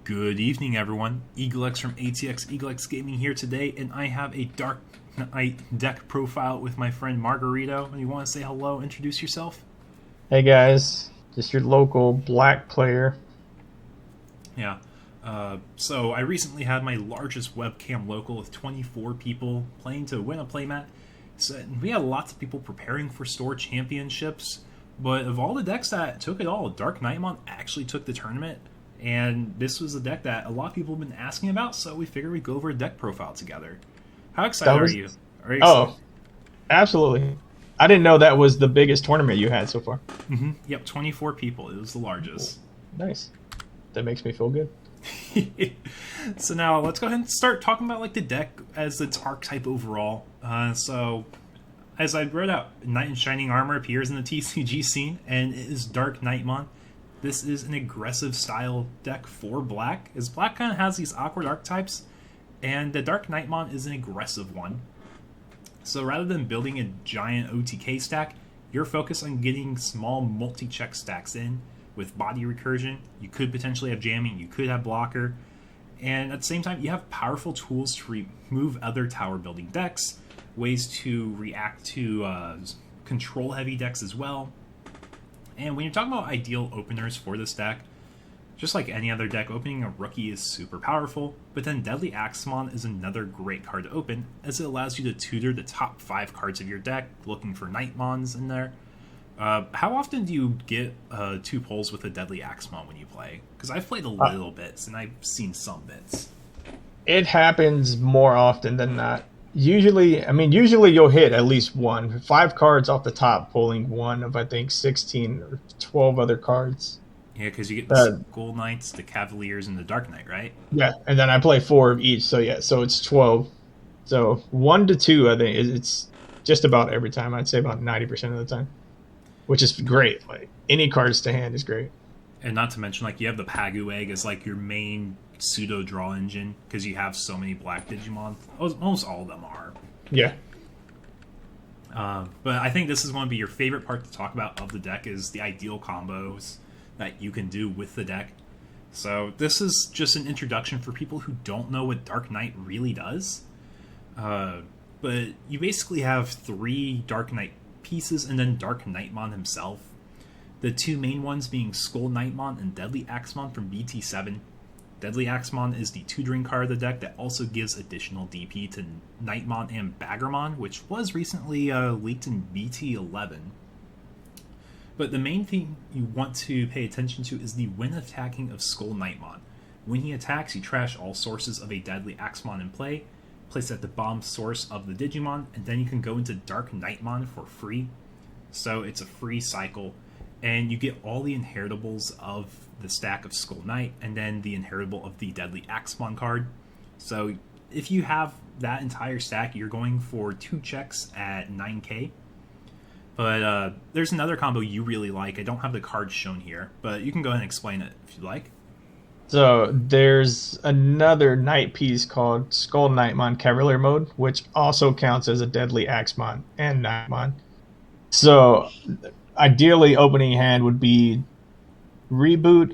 Good evening, everyone. EagleX from ATX EagleX Gaming here today, and I have a Dark Knight deck profile with my friend Margarito. And you want to say hello, introduce yourself? Hey guys, just your local black player. Yeah. So I recently had my largest webcam local with 24 people playing to win a playmat. So we had lots of people preparing for store championships, but of all the decks that took it all, DarkKnightmon actually took the tournament. And this was a deck that a lot of people have been asking about, so we figured we'd go over a deck profile together. How excited are you? Are you excited? Oh, absolutely. I didn't know that was the biggest tournament you had so far. Mm-hmm. Yep, 24 people. It was the largest. Nice. That makes me feel good. So now let's go ahead and start talking about like the deck as its archetype overall. So as I wrote out, Knight in Shining Armor appears in the TCG scene, and it is DarkKnightmon. This is an aggressive style deck for black, as black kind of has these awkward archetypes, and the DarkKnightmon is an aggressive one. So rather than building a giant OTK stack, you're focused on getting small multi-check stacks in with body recursion. You could potentially have jamming, you could have blocker, and at the same time you have powerful tools to remove other tower building decks, ways to react to control heavy decks as well. And when you're talking about ideal openers for this deck, just like any other deck, opening a rookie is super powerful, but then Deadly Axemon is another great card to open, as it allows you to tutor the top 5 cards of your deck, looking for Nightmons in there. How often do you get 2 pulls with a Deadly Axemon when you play? Because I've played a little bits, and I've seen some bits. It happens more often than not. Usually you'll hit at least one. 5 cards off the top, pulling one of, I think, 16 or 12 other cards. Yeah, because you get the Gold Knights, the Cavaliers, and the Dark Knight, right? Yeah, and then I play 4 of each, so it's 12. So 1 to 2, I think, it's just about every time. I'd say about 90% of the time, which is great. Like, any cards to hand is great. And not to mention, like, you have the Pagu Egg as, like, your main pseudo draw engine, because you have so many black Digimon. Almost all of them are. Yeah. But I think this is going to be your favorite part to talk about of the deck, is the ideal combos that you can do with the deck. So this is just an introduction for people who don't know what Dark Knight really does. But you basically have 3 Dark Knight pieces and then DarkKnightmon himself. The 2 main ones being Skull Knightmon and Deadly Axemon from BT9. Deadly Axemon is the tutoring card of the deck that also gives additional DP to Knightmon and Baggermon, which was recently leaked in BT11. But the main thing you want to pay attention to is the when attacking of Skull Knightmon. When he attacks, you trash all sources of a Deadly Axemon in play, place at the bottom source of the Digimon, and then you can go into DarkKnightmon for free. So it's a free cycle, and you get all the inheritables of the stack of Skull Knight, and then the inheritable of the Deadly Axemon card. So if you have that entire stack, you're going for 2 checks at 9k. But there's another combo you really like. I don't have the card shown here, but you can go ahead and explain it if you'd like. So there's another Knight piece called Skull Knightmon Cavalier Mode, which also counts as a Deadly Axemon and Knightmon. So ideally, opening hand would be reboot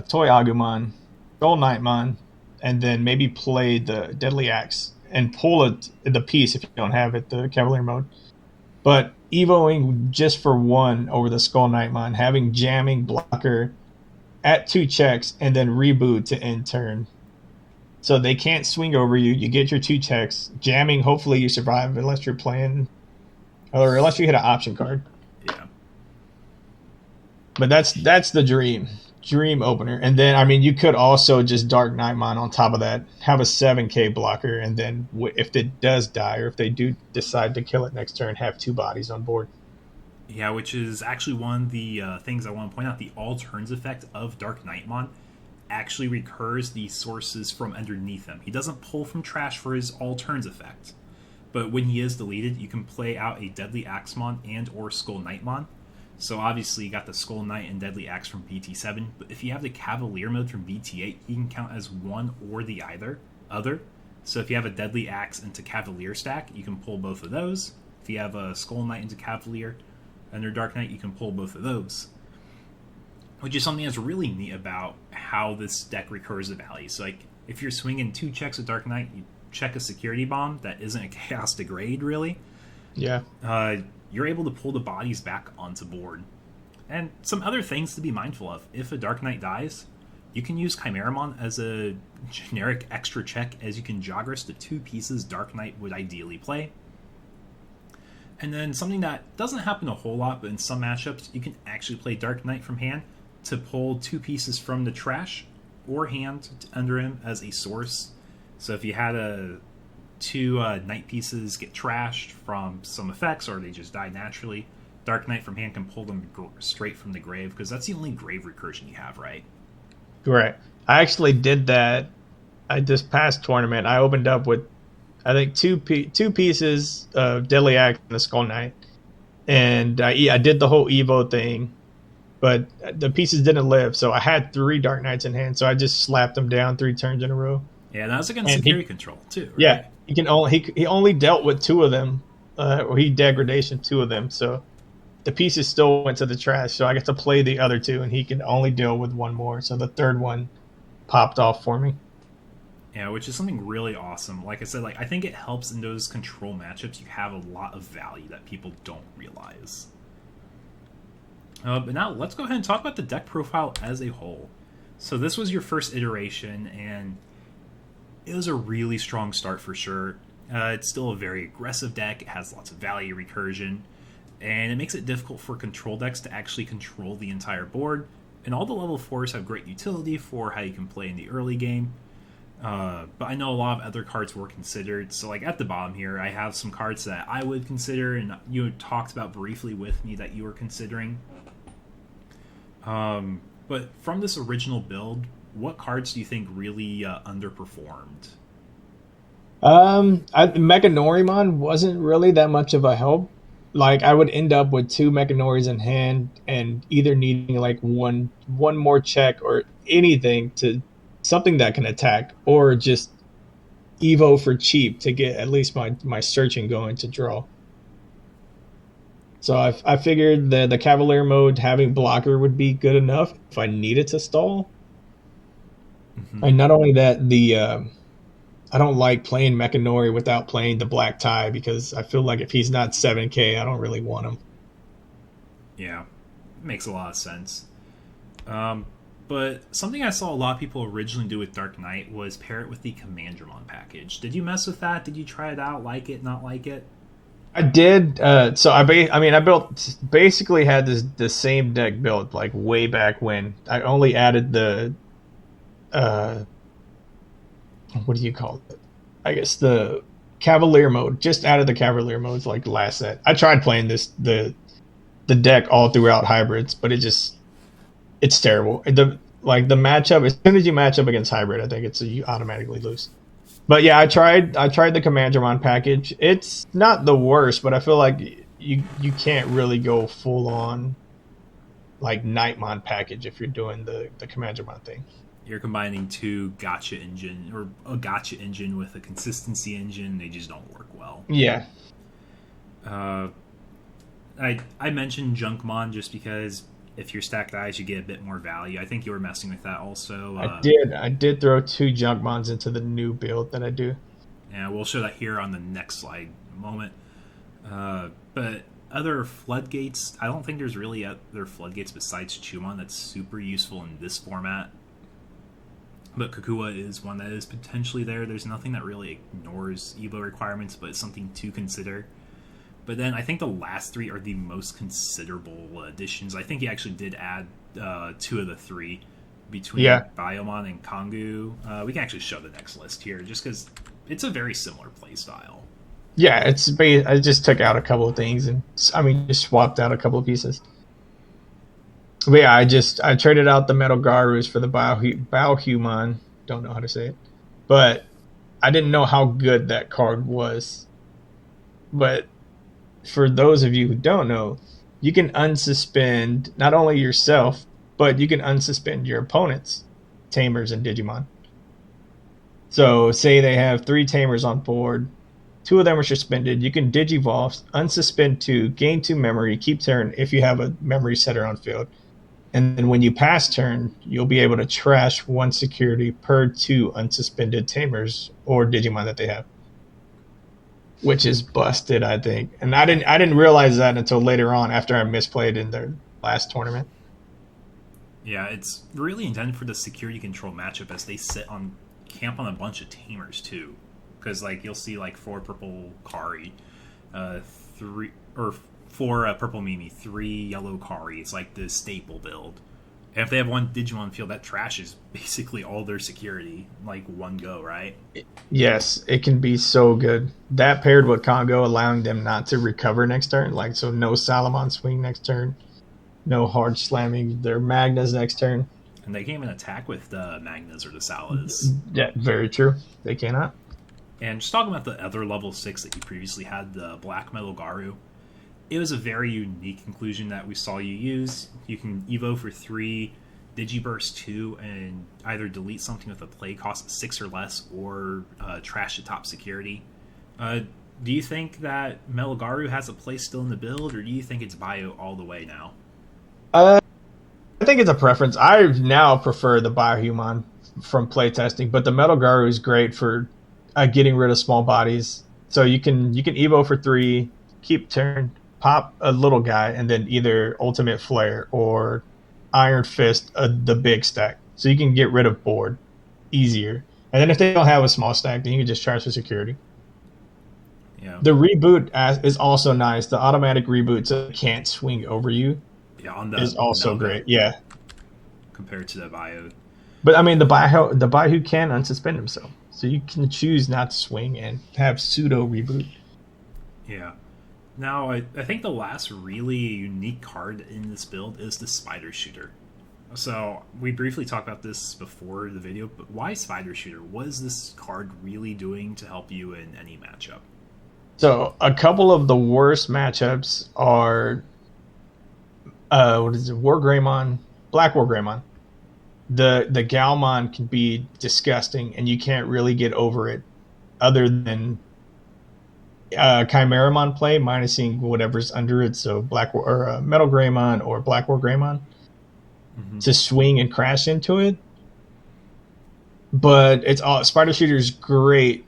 Toy Agumon, Skull Knightmon, and then maybe play the Deadly Axe and pull the piece if you don't have it, the Cavalier Mode. But evoing just for 1 over the Skull Knightmon, having jamming blocker at 2 checks, and then reboot to end turn. So they can't swing over you. You get your 2 checks. Jamming, hopefully you survive unless you're playing, or unless you hit an option card. Yeah. But that's the dream opener. And then, you could also just DarkKnightmon on top of that, have a 7k blocker, and then if it does die, or if they do decide to kill it next turn, have 2 bodies on board. Yeah, which is actually one of the things I want to point out. The all turns effect of DarkKnightmon actually recurs the sources from underneath him. He doesn't pull from trash for his all turns effect. But when he is deleted, you can play out a Deadly Axemon and or Skull Knightmon. So obviously you got the Skull Knight and Deadly Axe from BT7, but if you have the Cavalier mode from BT8, he can count as one or the other. So if you have a Deadly Axe into Cavalier stack, you can pull both of those. If you have a Skull Knight into Cavalier under Dark Knight, you can pull both of those. which is something that's really neat about how this deck recurs the value. So, like, if you're swinging 2 checks with Dark Knight, you check a Security Bomb that isn't a Chaos Degrade, really. Yeah. You're able to pull the bodies back onto board. And some other things to be mindful of. If a Dark Knight dies, you can use Chimeramon as a generic extra check, as you can Jogress the 2 pieces Dark Knight would ideally play. And then something that doesn't happen a whole lot, but in some matchups, you can actually play Dark Knight from hand to pull 2 pieces from the trash or hand under him as a source. So if you had 2 Knight pieces get trashed from some effects, or they just die naturally, Dark Knight from hand can pull them straight from the grave, because that's the only grave recursion you have, right? Correct. I actually did that this past tournament. I opened up with, I think, two pieces of Deadly Axe and the Skull Knight. And I did the whole Evo thing, but the pieces didn't live, so I had 3 Dark Knights in hand, so I just slapped them down 3 turns in a row. Yeah, that was against security control, too, right? Yeah, he only dealt with 2 of them, or he degradation 2 of them, so the pieces still went to the trash, so I get to play the other 2, and he can only deal with 1 more, so the 3rd one popped off for me. Yeah, which is something really awesome. Like I said, I think it helps in those control matchups. You have a lot of value that people don't realize. But now let's go ahead and talk about the deck profile as a whole. So this was your first iteration, and it was a really strong start for sure. It's still a very aggressive deck. It has lots of value recursion, and it makes it difficult for control decks to actually control the entire board. And all the level 4s have great utility for how you can play in the early game. But I know a lot of other cards were considered. So, like, at the bottom here, I have some cards that I would consider, and you talked about briefly with me that you were considering. But from this original build, what cards do you think really underperformed? Mechanorimon wasn't really that much of a help. Like, I would end up with 2 Mechanoris in hand and either needing like one more check or anything to something that can attack, or just Evo for cheap to get at least my searching going to draw. So I figured that the Cavalier mode having blocker would be good enough if I needed to stall. Mm-hmm. And not only that, I don't like playing Mechanori without playing the Black Tie, because I feel like if he's not 7k, I don't really want him. Yeah, makes a lot of sense. But something I saw a lot of people originally do with Dark Knight was pair it with the Commandramon package. Did you mess with that? Did you try it out? Like it? Not like it? I did. So I basically had the same deck built like way back when. I only added the what do you call it? I guess the Cavalier mode. Just added the Cavalier modes like last set. I tried playing the deck all throughout hybrids, but it's terrible. The matchup, as soon as you match up against hybrid, I think you automatically lose. But yeah, I tried the Commandramon package. It's not the worst, but I feel like you can't really go full on like Knightmon package if you're doing the Commandramon thing. You're combining 2 gotcha engine, or a gotcha engine with a consistency engine. They just don't work well. Yeah. I mentioned Junkmon just because if you're stacked eyes, you get a bit more value. I think you were messing with that also. I did throw 2 Junkmons into the new build that I do. Yeah, we'll show that here on the next slide moment. But other floodgates, I don't think there's really other floodgates besides Chumon that's super useful in this format. But Kukua is one that is potentially there. There's nothing that really ignores Evo requirements, but it's something to consider. But then I think the last 3 are the most considerable additions. I think he actually did add 2 of the 3 between Biomon and Kongu. We can actually show the next list here, just because it's a very similar playstyle. Yeah, I just took out a couple of things, and just swapped out a couple of pieces. But yeah, I traded out the Metal Garus for the Bauhuman. Don't know how to say it, but I didn't know how good that card was. But for those of you who don't know, you can unsuspend not only yourself, but you can unsuspend your opponent's Tamers and Digimon. So say they have 3 Tamers on board, 2 of them are suspended. You can Digivolve, unsuspend 2, gain 2 memory, keep turn if you have a memory setter on field. And then when you pass turn, you'll be able to trash 1 security per 2 unsuspended tamers or Digimon that they have, which is busted, I think. And I didn't realize that until later on after I misplayed in their last tournament. Yeah, it's really intended for the security control matchup as they camp on a bunch of tamers too, because like you'll see like 4 purple Kari, 4 purple Mimi, 3 yellow Kari. It's like the staple build. And if they have 1 Digimon field, that trashes basically all their security, like one go, right? Yes, it can be so good. That paired with Congo, allowing them not to recover next turn, like so no Salamon swing next turn, no hard slamming their Magnas next turn. And they can't even attack with the Magnas or the Salas. Yeah, very true. They cannot. And just talking about the other level 6 that you previously had, the Black Metal Garu, it was a very unique conclusion that we saw you use. You can Evo for 3, Digiburst 2, and either delete something with a play cost of 6 or less, or trash the top security. Do you think that Metal Garu has a place still in the build, or do you think it's bio all the way now? I think it's a preference. I now prefer the Biohuman from playtesting, but the Metal Garu is great for getting rid of small bodies. So you can Evo for 3, keep turn, pop a little guy, and then either Ultimate Flare or Iron Fist the big stack. So you can get rid of board easier. And then if they don't have a small stack, then you can just charge for security. Yeah. The reboot is also nice. The automatic reboot so it can't swing over you. Yeah, on the is also great. Yeah. Compared to the bio. But I mean the Baihu can unsuspend himself. So you can choose not to swing and have pseudo reboot. Yeah. Now, I think the last really unique card in this build is the Spider Shooter. So, we briefly talked about this before the video, but why Spider Shooter? What is this card really doing to help you in any matchup? So, a couple of the worst matchups are, War Greymon, Black War Greymon. The Galmon can be disgusting, and you can't really get over it other than Chimeramon play, minusing whatever's under it, so Metal Greymon or Black War Greymon, to swing and crash into it. But Spider Shooter is great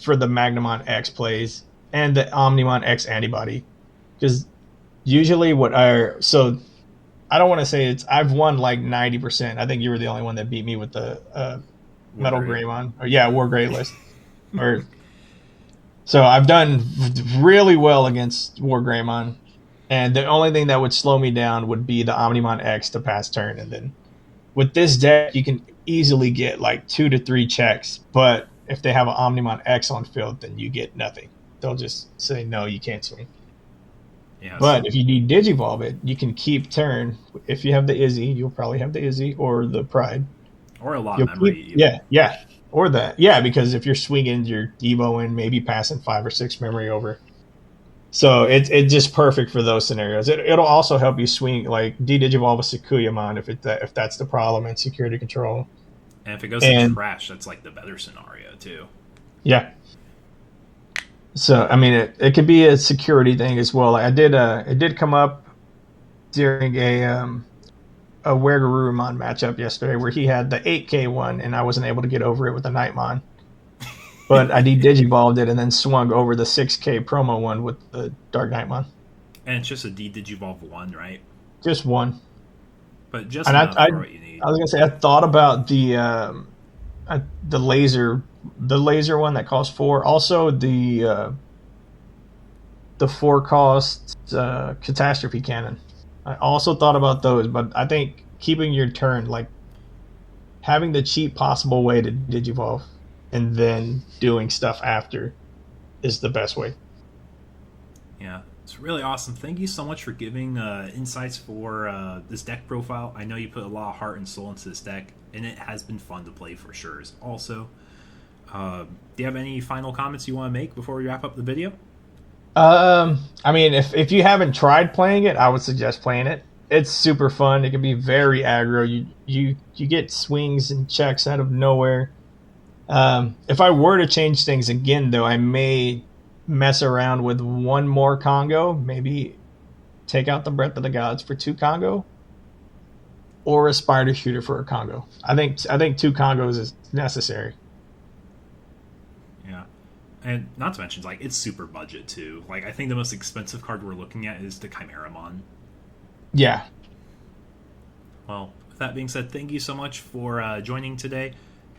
for the Magnamon X plays and the Omnimon X antibody, because usually I don't want to say I've won like 90%. I think you were the only one that beat me with the Metal Greymon. War Grey list. So I've done really well against War Greymon, and the only thing that would slow me down would be the Omnimon X to pass turn. And then with this deck, you can easily get like 2 to 3 checks, but if they have an Omnimon X on field, then you get nothing. They'll just say, no, you can't swing. Yeah, but if you need Digivolve it, you can keep turn. If you have the Izzy, you'll probably have the Izzy or the Pride. Or a lot of memory. Yeah. Or that. Yeah, because if you're swinging, you're Evoing, maybe passing 5 or 6 memory over. So it's just perfect for those scenarios. It'll also help you swing, like de-Digivolve a Sakuyamon if that's the problem in security control. And if it goes to trash, that's like the better scenario too. Yeah. So I mean, it could be a security thing as well. It did come up during a Wergarurumon matchup yesterday where he had the 8K one, and I wasn't able to get over it with the Knightmon. But I de-Digivolved it and then swung over the 6K promo one with the DarkKnightmon. And it's just a de-Digivolve one, right? Just one. But just enough for what you need. I was going to say, I thought about the laser one that costs 4. Also, the 4-cost Catastrophe Cannon. I also thought about those, but I think keeping your turn, like having the cheap possible way to Digivolve and then doing stuff after is the best way. Yeah, it's really awesome. Thank you so much for giving insights for this deck profile. I know you put a lot of heart and soul into this deck, and it has been fun to play for sure. Also, do you have any final comments you want to make before we wrap up the video? I mean, if you haven't tried playing it, I would suggest playing it. It's super fun. It can be very aggro. You get swings and checks out of nowhere. If I were to change things again, though, I may mess around with one more Congo. Maybe take out the Breath of the Gods for 2 Congo. or a spider shooter for a Congo. I think 2 Congos is necessary. Yeah. And not to mention, like, it's super budget, too. Like, I think the most expensive card we're looking at is the Chimera-mon. Yeah. Well, with that being said, thank you so much for joining today.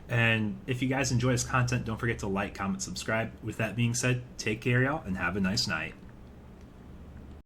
And if you guys enjoy this content, don't forget to like, comment, subscribe. With that being said, take care, y'all, and have a nice night.